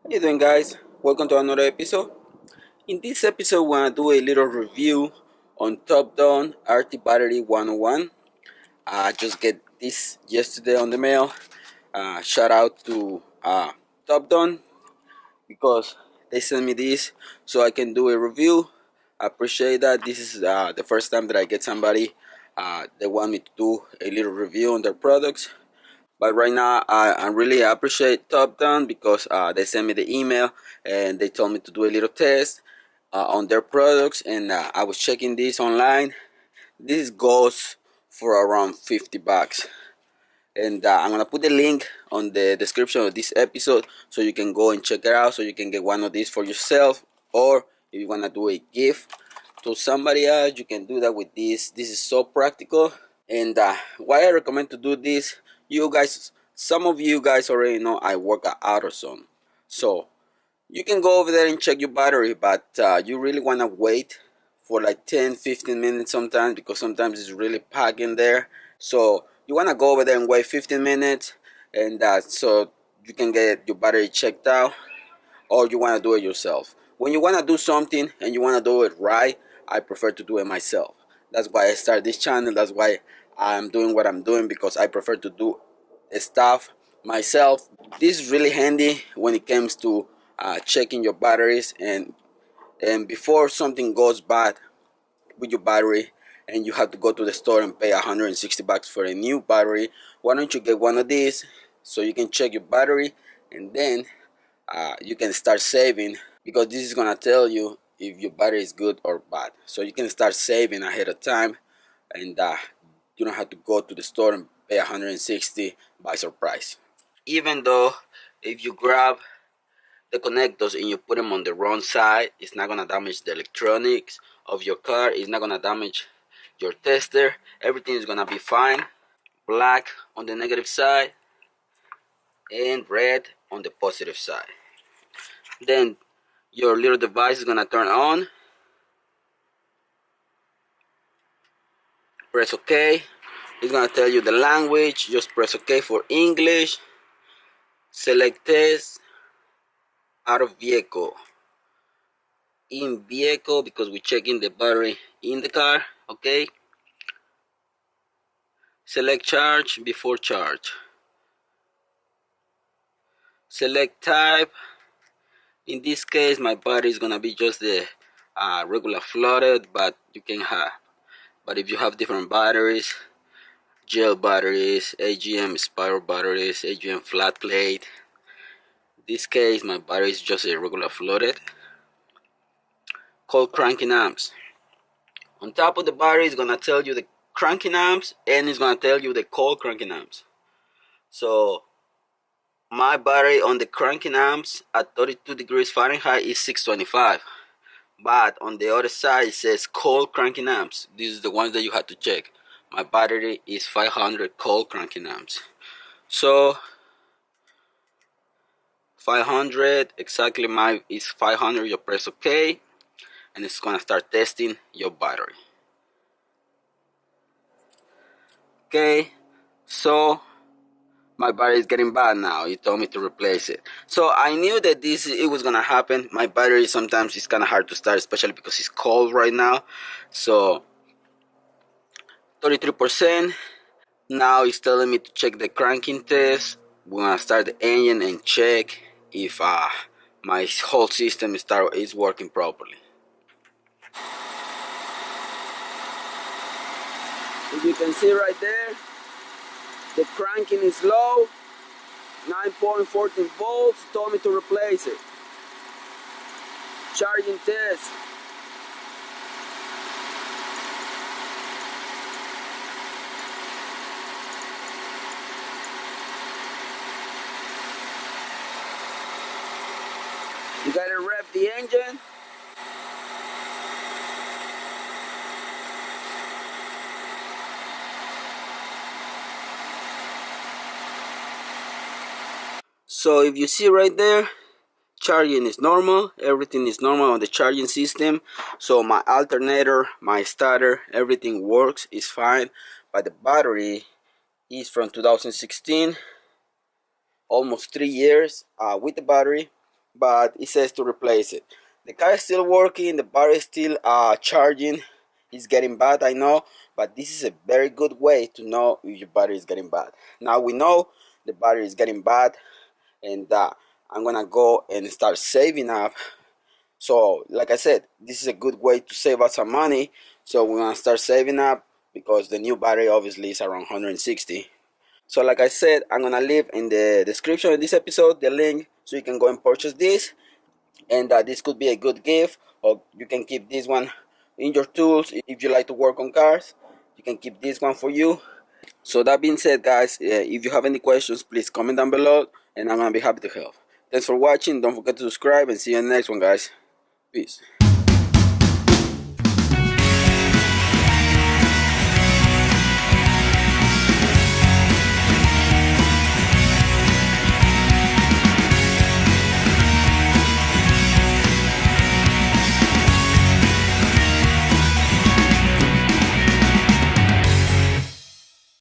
How you doing, guys? Welcome to another episode. In this episode, we're gonna do a little review on TOPDON ArtiBattery 101. I just get this yesterday on the mail. Shout out to TOPDON because they sent me this so I can do a review. I appreciate that. This is the first time that I get somebody they want me to do a little review on their products. But right now, I really appreciate Top Down because they sent me the email and they told me to do a little test on their products. And I was checking this online. This goes for around 50 bucks. And I'm gonna put the link on the description of this episode so you can go and check it out. So you can get one of these for yourself, or if you wanna do a gift to somebody else, you can do that with this. This is so practical. And why I recommend to do this, you guys, some of you guys already know I work at AutoZone, so you can go over there and check your battery, but you really want to wait for like 10-15 minutes sometimes, because sometimes it's really packed in there. So you want to go over there and wait 15 minutes, and so you can get your battery checked out, or you want to do it yourself. When you want to do something and you want to do it right, I prefer to do it myself. That's why I started this channel. That's why I'm doing what I'm doing, because I prefer to do stuff myself. This is really handy when it comes to checking your batteries, and before something goes bad with your battery and you have to go to the store and pay 160 bucks for a new battery, why don't you get one of these so you can check your battery, and then you can start saving, because this is gonna tell you if your battery is good or bad. So you can start saving ahead of time, and you don't have to go to the store and pay 160 by surprise. Even though if you grab the connectors and you put them on the wrong side, it's not gonna damage the electronics of your car. It's not gonna damage your tester. Everything is gonna be fine. Black on the negative side and red on the positive side. Then your little device is gonna turn on. Press OK. It's gonna tell you the language. Just press OK for English. Select test. Out of vehicle. In vehicle, because we're checking the battery in the car. OK. Select charge before charge. Select type. In this case, my battery is gonna be just the regular flooded, but you can have. But if you have different batteries, gel batteries, AGM spiral batteries, AGM flat plate. In this case, my battery is just a regular flooded. Cold cranking amps. On top of the battery, it's gonna tell you the cranking amps, and it's gonna tell you the cold cranking amps. So my battery on the cranking amps at 32 degrees Fahrenheit is 625. But on the other side it says cold cranking amps. This is the ones that you have to check. My battery is 500 cold cranking amps. So 500, exactly my is 500. You press OK, and it's gonna start testing your battery. Okay, so my battery is getting bad now. He told me to replace it. So I knew that it was gonna happen. My battery sometimes is kind of hard to start, especially because it's cold right now. So 33%. Now it's telling me to check the cranking test. We're gonna start the engine and check if my whole system is working properly. As you can see right there, the cranking is low, 9.14 volts. Told me to replace it. Charging test. You gotta rev the engine. So if you see right there, charging is normal. Everything is normal on the charging system. So my alternator, my starter, everything works, is fine. But the battery is from 2016, almost 3 years with the battery. but it says to replace it. The car is still working, the battery is still charging. It's getting bad, I know, but this is a very good way to know if your battery is getting bad. Now we know the battery is getting bad, and I'm gonna go and start saving up. So like I said, this is a good way to save us some money. So we're gonna start saving up because the new battery obviously is around 160. So like I said, I'm gonna leave in the description of this episode the link so you can go and purchase this, and this could be a good gift, or you can keep this one in your tools if you like to work on cars. You can keep this one for you. So that being said, guys, if you have any questions, please comment down below, and I'm gonna be happy to help. Thanks for watching. Don't forget to subscribe, and see you in the next one, guys. Peace.